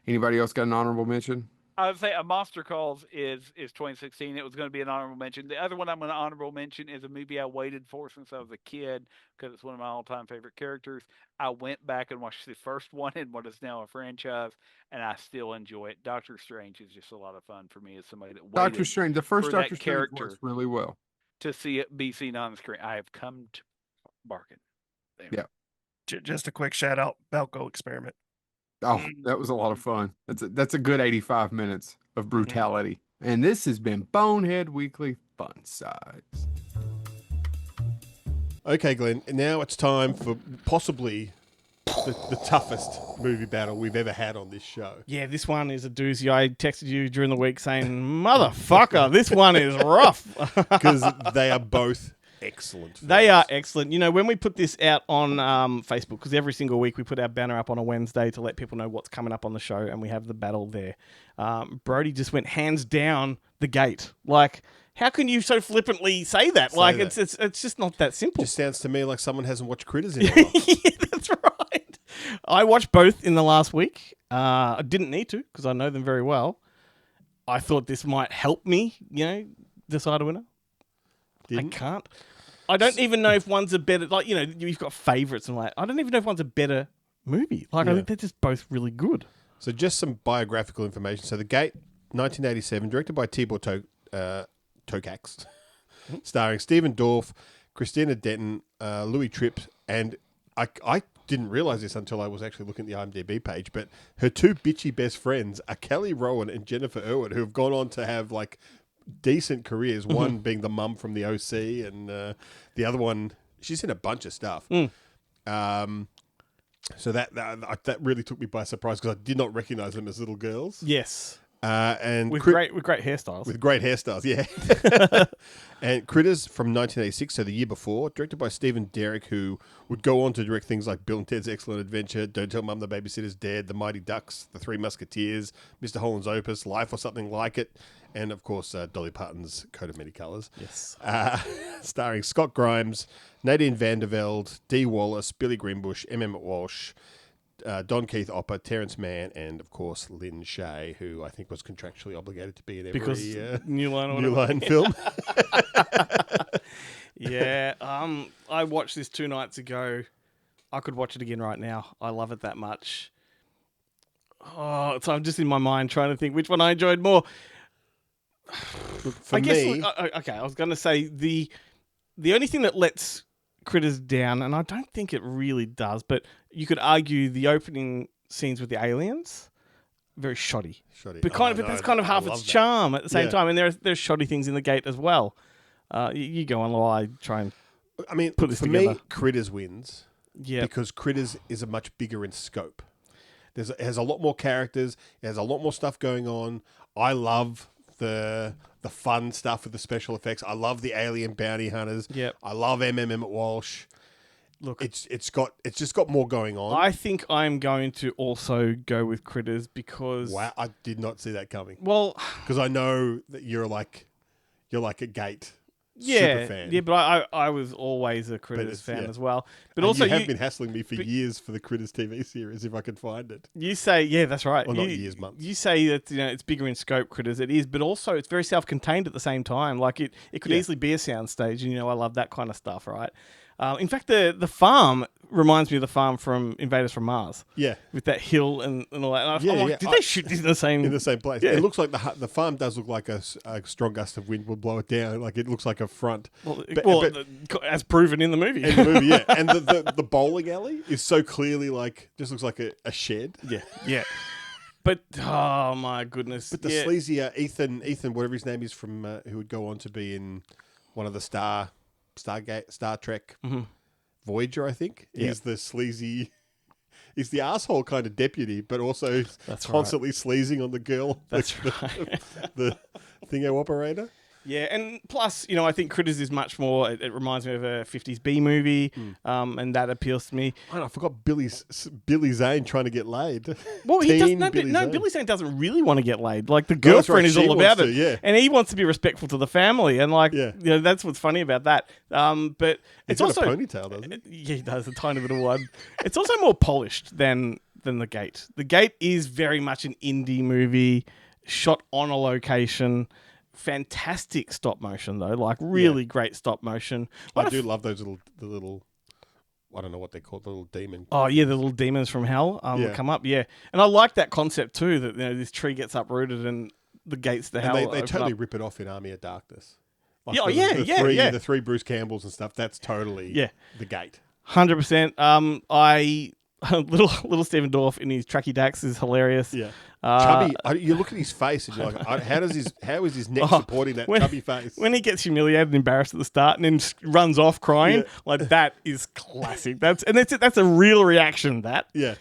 Anybody else got an honorable mention? I would say A Monster Calls is 2016. It was going to be an honorable mention. The other one I'm going to honorable mention is a movie I waited for since I was a kid because it's one of my all-time favorite characters. I went back and watched the first one in what is now a franchise, and I still enjoy it. Doctor Strange is just a lot of fun for me as somebody that waited Doctor Strange, the first Doctor Strange character works really well. To see it be seen on the screen. I have come to bargain. Yeah. Just a quick shout out, Balco Experiment. Oh, that was a lot of fun. That's a good 85 minutes of brutality. And this has been Bonehead Weekly Fun Size. Okay, Glenn. Now it's time for possibly the toughest movie battle we've ever had on this show. Yeah, this one is a doozy. I texted you during the week saying, motherfucker, this one is rough. Because they are both excellent films. They are excellent. You know, when we put this out on Facebook, because every single week we put our banner up on a Wednesday to let people know what's coming up on the show, and we have the battle there. Brody just went hands down the gate. Like, how can you so flippantly say that? It's just not that simple. It just sounds to me like someone hasn't watched Critters in a while. Yeah, that's right. I watched both in the last week. I didn't need to because I know them very well. I thought this might help me, decide a winner. Didn't? I can't. I don't even know if one's a better, you've got favorites and I don't even know if one's a better movie. I think they're just both really good. So just some biographical information. So The Gate, 1987, directed by Tibor Tokacs, starring Stephen Dorff, Christina Denton, Louis Tripp, and I didn't realize this until I was actually looking at the IMDb page, but her two bitchy best friends are Kelly Rowan and Jennifer Irwin, who have gone on to have decent careers. One being the mum from the OC, and the other one, she's in a bunch of stuff. So that really took me by surprise because I did not recognize them as little girls. Yes. And with great hairstyles. With great hairstyles, yeah. And Critters from 1986, so the year before, directed by Stephen Derrick, who would go on to direct things like Bill and Ted's Excellent Adventure, Don't Tell Mum the Babysitter's Dead, The Mighty Ducks, The Three Musketeers, Mr. Holland's Opus, Life or Something Like It, and of course Dolly Parton's Coat of Many Colours. Yes. Starring Scott Grimes, Nadine Vandervelde, Dee Wallace, Billy Greenbush, M. Emmett Walsh, Don Keith Opper, Terrence Mann, and of course Lynn Shay, who I think was contractually obligated to be in every New Line film. Yeah, I watched this 2 nights ago. I could watch it again right now. I love it that much. Oh, so I'm just in my mind trying to think which one I enjoyed more. For me, okay, I was going to say the only thing that lets Critters down, and I don't think it really does, but you could argue the opening scenes with the aliens, very shoddy. But that's kind of half its charm at the same time. And there's shoddy things in the Gate as well. You go on while I try and put this together. For me, Critters wins. Yeah, because Critters is a much bigger in scope. It has a lot more characters. It has a lot more stuff going on. I love the fun stuff with the special effects. I love the alien bounty hunters. Yep. I love Emmett Walsh. Look, it's just got more going on. I think I'm going to also go with Critters because I did not see that coming. Well, because I know that you're like a Gate. Super fan. Yeah, but I was always a Critters fan as well. But also, you have been hassling me for years for the Critters TV series if I could find it. You say, yeah, that's right. Well, not years, months. You say that it's bigger in scope, Critters. It is, but also it's very self-contained at the same time. Like it could easily be a soundstage, and I love that kind of stuff, right? In fact, the farm reminds me of the farm from Invaders from Mars. Yeah, with that hill and all that. And I'm like, did they shoot this in the same place? Yeah. It looks like the farm does look like a strong gust of wind will blow it down. Like it looks like a front. But as proven in the movie. Yeah. And the bowling alley is so clearly just looks like a shed. Yeah. But oh my goodness! But the sleazy Ethan, whatever his name is, from who would go on to be in one of the Star Trek Voyager, I think. He's the sleazy. He's the asshole kind of deputy, but also constantly sleazing on the girl. That's right. The thingo operator. Yeah, and plus, I think Critters is much more. It reminds me of a 50s B movie, and that appeals to me. I forgot Billy Zane trying to get laid. Well, he doesn't. Billy Zane doesn't really want to get laid. Like the girlfriend is all about it, and he wants to be respectful to the family, and that's what's funny about that. But it's also a ponytail, doesn't he? Yeah, he does a tiny bit of one. It's also more polished than the Gate. The Gate is very much an indie movie shot on a location. Fantastic stop motion though, really great stop motion. I do love those the little I don't know what they're called, the little demon. Oh yeah, the little demons from hell come up. Yeah, and I like that concept too. That this tree gets uprooted and the gates to hell. They totally rip it off in Army of Darkness. The 3 Bruce Campbells and stuff. That's totally the Gate. 100%. Little Stephen Dorff in his Tracky Dax is hilarious. Yeah. Chubby, you look at his face and you're like, how is his neck supporting that chubby face? When he gets humiliated and embarrassed at the start and then runs off crying, that is classic. That's a real reaction.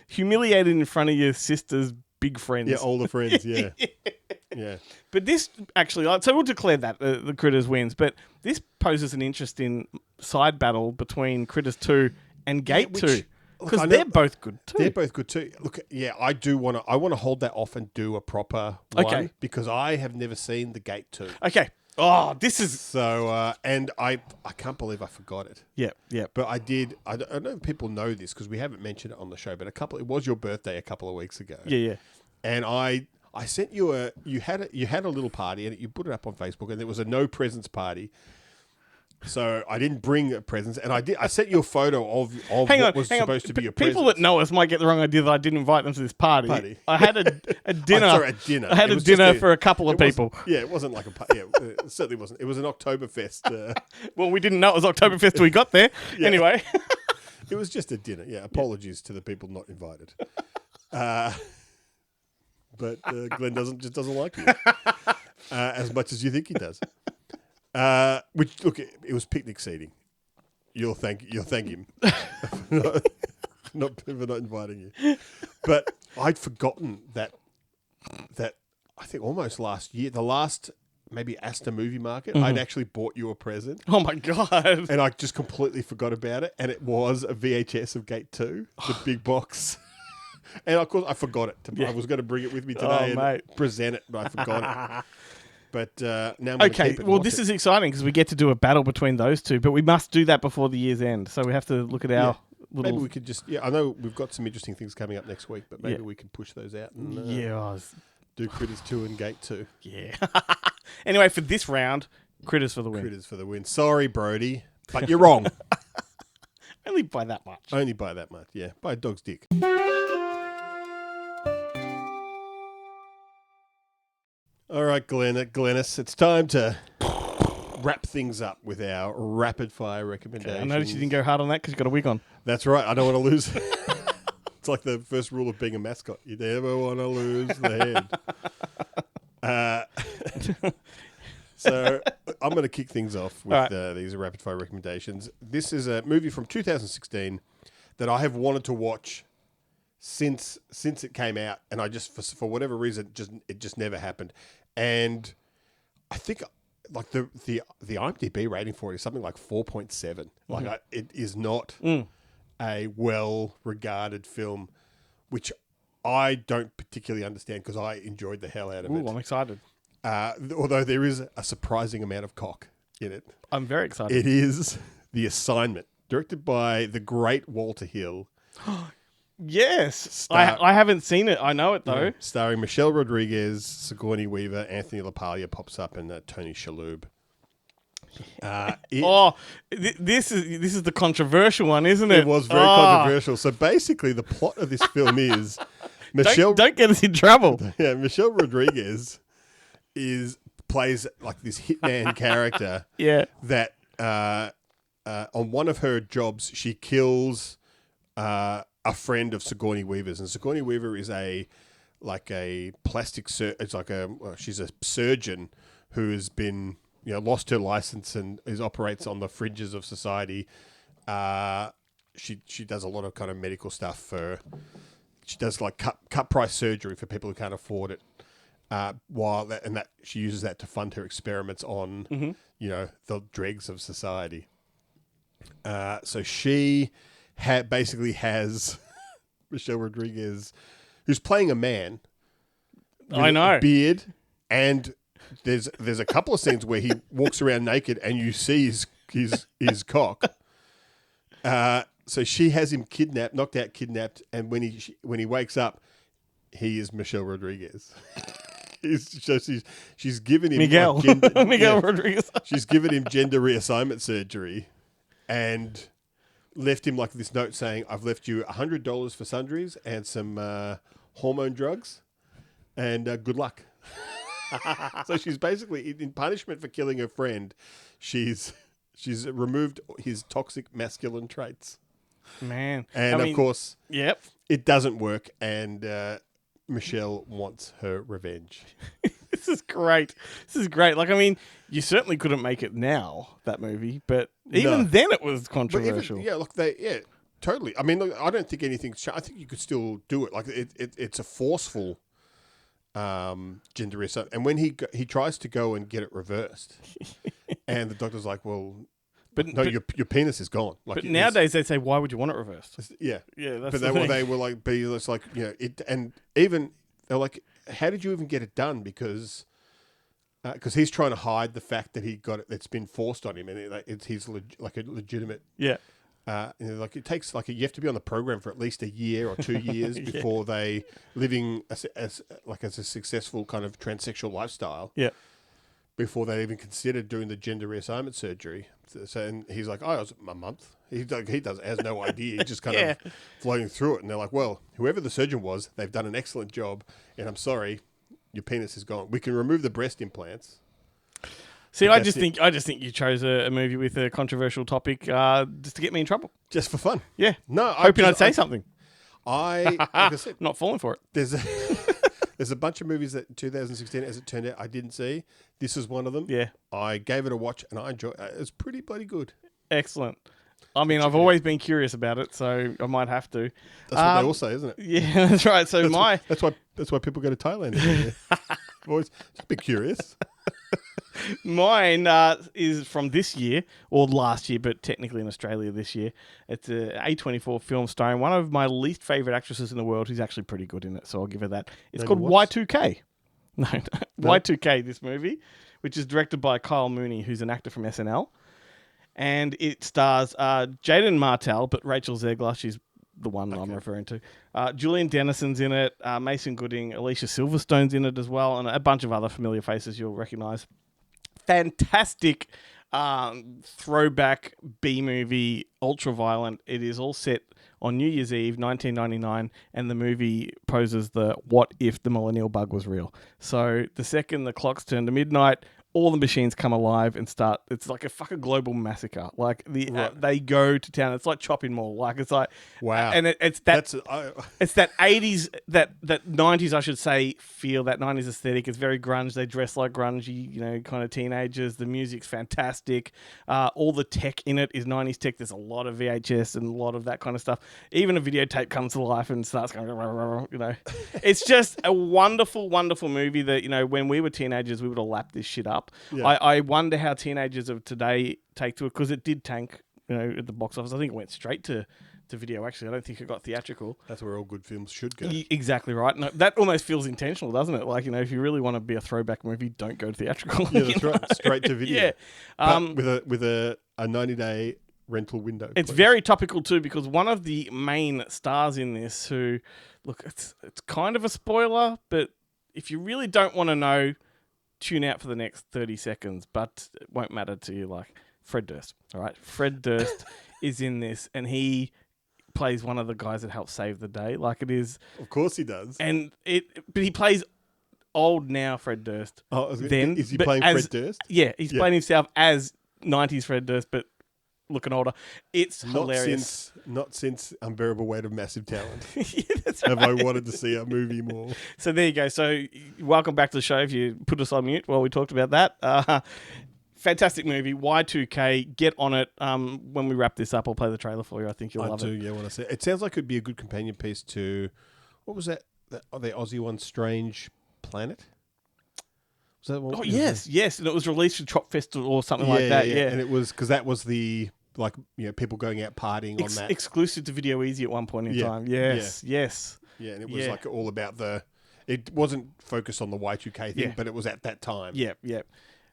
Humiliated in front of your sister's big friends. Yeah, older friends. Yeah, yeah. But this actually, so we'll declare that the Critters wins. But this poses an interesting side battle between Critters 2 and Gate 2. Because they're both good too. They're both good too. Look, I do want to. I want to hold that off and do a proper one because I have never seen the Gate 2. Okay. Oh, this is so. And I can't believe I forgot it. Yeah. But I did. I don't know if people know this because we haven't mentioned it on the show. But it was your birthday a couple of weeks ago. Yeah. And I sent you you had a little party and you put it up on Facebook and there was a no presents party. So I didn't bring presents, and I sent you a photo of what was supposed to be a present. People that know us might get the wrong idea that I didn't invite them to this party. I had a dinner. A dinner. I had a dinner for a couple of people. It wasn't like a party. Yeah, it certainly wasn't. It was an Oktoberfest. Well, we didn't know it was Oktoberfest till we got there. Yeah. Anyway. It was just a dinner. Yeah, apologies to the people not invited. But Glenn doesn't like you as much as you think he does. Which look, it was picnic seating. You'll thank him for not inviting you. But I'd forgotten that I think almost last year, the last maybe Astor Movie Market, I'd actually bought you a present. Oh my god! And I just completely forgot about it. And it was a VHS of Gate 2, the big box. And of course, I forgot it. I was going to bring it with me today and present it, but I forgot it. But now I'm going to keep it. Well, this is exciting because we get to do a battle between those two, but we must do that before the year's end. So we have to look at our little. Maybe we could just. Yeah, I know we've got some interesting things coming up next week, but maybe Yeah. we can push those out and do Critters 2 and Gate 2. Yeah. Anyway, for this round, Critters for the win. Critters for the win. Sorry, Brody, but you're wrong. Only by that much. Only by that much. Yeah, by a dog's dick. All right, Glennis, it's time to wrap things up with our rapid fire recommendations. I noticed you didn't go hard on that because you got a wig on. That's right. I don't want to lose. It's like the first rule of being a mascot. You never want to lose the head. So I'm going to kick things off with these rapid fire recommendations. This is a movie from 2016 that I have wanted to watch since it came out, and I just for whatever reason it just never happened. And I think like the IMDb rating for it is something like 4.7. Like it is not a well-regarded film, which I don't particularly understand because I enjoyed the hell out of it. I'm excited. Although there is a surprising amount of cock in it. I'm very excited. It is The Assignment, directed by the great Walter Hill. Yes. I haven't seen it. I know it, though. Yeah. Starring Michelle Rodriguez, Sigourney Weaver, Anthony LaPaglia pops up, and Tony Shalhoub. This is the controversial one, isn't it? It was very controversial. So basically, the plot of this film is Michelle. Don't get us in trouble. Yeah, Michelle Rodriguez plays like this hitman character. Yeah. That on one of her jobs, she kills a friend of Sigourney Weaver's, and Sigourney Weaver is a plastic she's a surgeon who has been lost her license and operates on the fringes of society. She does a lot of kind of medical stuff she does like cut price surgery for people who can't afford it. She uses that to fund her experiments on the dregs of society. So she basically has Michelle Rodriguez, who's playing a man. I know. A beard, and there's a couple of scenes where he walks around naked, and you see his cock. So she has him knocked out, and when he wakes up, he is Michelle Rodriguez. She's given him Miguel Rodriguez. She's given him gender reassignment surgery, and left him like this note saying, "I've left you $100 for sundries and some hormone drugs, and good luck." So she's basically in punishment for killing her friend. She's removed his toxic masculine traits. Man, and of course, yep, it doesn't work, and Michelle wants her revenge. This is great. Like, I mean, you certainly couldn't make it now, that movie, but even then it was controversial. Totally. I mean, look, I don't think anything's changed. I think you could still do it. Like, it's a forceful gender reassignment. And when he tries to go and get it reversed, and the doctor's like, well, your penis is gone. Like, but nowadays they say, why would you want it reversed? Yeah. Yeah, that's but the thing. they were like, it's like, and even they're like, how did you even get it done? Because he's trying to hide the fact that he got it. It's been forced on him, and he's like a legitimate. Yeah. Like it takes you have to be on the program for at least a year or 2 years before they living as a successful kind of transsexual lifestyle. Yeah. Before they even considered doing the gender reassignment surgery. So, and he's like, oh, it was a month. He has no idea. He's just kind of floating through it. And they're like, well, whoever the surgeon was, they've done an excellent job. And I'm sorry, your penis is gone. We can remove the breast implants. See, I just think you chose a movie with a controversial topic just to get me in trouble. Just for fun. Yeah. No, hoping I'd say something. Like I said, not falling for it. There's a bunch of movies that in 2016, as it turned out, I didn't see. This is one of them. Yeah. I gave it a watch and I enjoyed it. It was pretty bloody good. Excellent. I mean, I've always been curious about it, so I might have to. That's what they all say, isn't it? Yeah, that's right. So that's why people go to Thailand. Always just be curious. Mine is from this year, or last year, but technically in Australia this year. It's a A24 film starring one of my least favourite actresses in the world who's actually pretty good in it, so I'll give her that. It's called Y2K. No, Y2K, this movie, which is directed by Kyle Mooney, who's an actor from SNL. and it stars Jaden Martell, but Rachel Zegler, she's the one I'm referring to. Julian Dennison's in it, Mason Gooding, Alicia Silverstone's in it as well, and a bunch of other familiar faces you'll recognise. Fantastic throwback B-movie, ultra-violent. It is all set on New Year's Eve, 1999, and the movie poses the what if the millennial bug was real. So the second the clocks turn to midnight, all the machines come alive and start. It's like a fucking global massacre. Like they go to town. It's like Chopping Mall. Like it's like wow. And it's that it's that 80s that 90s I should say feel, that 90s aesthetic. It's very grunge. They dress like grungy, kind of teenagers. The music's fantastic. All the tech in it is 90s tech. There's a lot of VHS and a lot of that kind of stuff. Even a videotape comes to life and starts going. It's just a wonderful, wonderful movie that when we were teenagers we would have lapped this shit up. Yeah. I wonder how teenagers of today take to it, because it did tank, at the box office. I think it went straight to video. Actually, I don't think it got theatrical. That's where all good films should go. Exactly right. No, that almost feels intentional, doesn't it? Like if you really want to be a throwback movie, don't go to theatrical. Yeah, that's right. Straight to video. Yeah, but with a 90-day rental window. It's very topical too, because one of the main stars in this, who, look, it's kind of a spoiler, but if you really don't want to know, tune out for the next 30 seconds, but it won't matter to you. Like Fred Durst, all right? Fred Durst is in this, and he plays one of the guys that helps save the day. Like it is, of course he does, but he plays old now Fred Durst. Oh, then is he playing Fred Durst? Yeah, he's playing himself as 90s Fred Durst, but looking older. It's hilarious. Not since Unbearable Weight of Massive Talent. Yeah, that's right. Have I wanted to see a movie more. So there you go. So welcome back to the show if you put us on mute while we talked about that. Fantastic movie, Y2K. Get on it. When we wrap this up, I'll play the trailer for you. I think you'll love it. I do, yeah, want to see it. It sounds like it would be a good companion piece to, what was that? The Aussie one, Strange Planet? Was that one? Oh, yes. And it was released for Trop Festival or something like that. Yeah. And it was, because that was the, people going out partying on that. Exclusive to Video Easy at one point in time. Yes. Yeah, and it was all about it wasn't focused on the Y2K thing, but it was at that time. Yeah.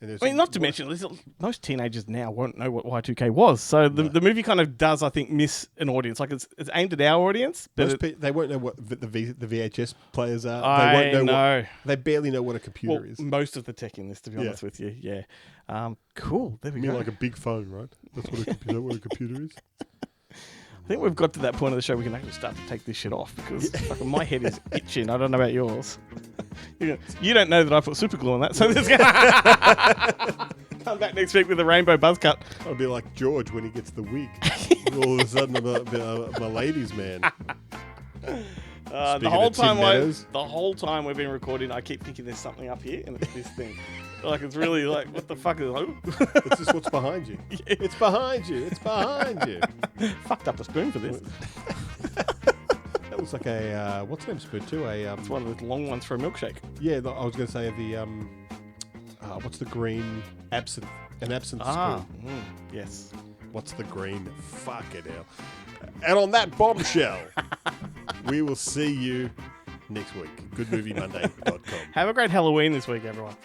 Not to mention, most teenagers now won't know what Y2K was. So the movie kind of does, I think, miss an audience. Like it's aimed at our audience, but they won't know what the VHS players are. They won't know. They barely know what a computer is. Most of the tech in this, to be honest with you. Yeah. Cool. There we go. Like a big phone, right? That's what a computer is. I think we've got to that point of the show we can actually start to take this shit off, because my head is itching. I don't know about yours. You don't know that I put super glue on that, so this come back next week with a rainbow buzz cut. I'll be like George when he gets the wig. All of a sudden, I'm a ladies' man. The whole time we've been recording, I keep thinking there's something up here, and it's this thing. Like it's really like, what the fuck is it? It's just what's behind you. Yeah. It's behind you. It's behind you. Fucked up a spoon for this. That looks like a what's the name spoon too? It's one of those long ones for a milkshake. Yeah, I was going to say the what's the green absinthe? An absinthe spoon. Yes. What's the green? Fuck it hell. And on that bombshell, we will see you next week. GoodMovieMonday.com. Have a great Halloween this week, everyone.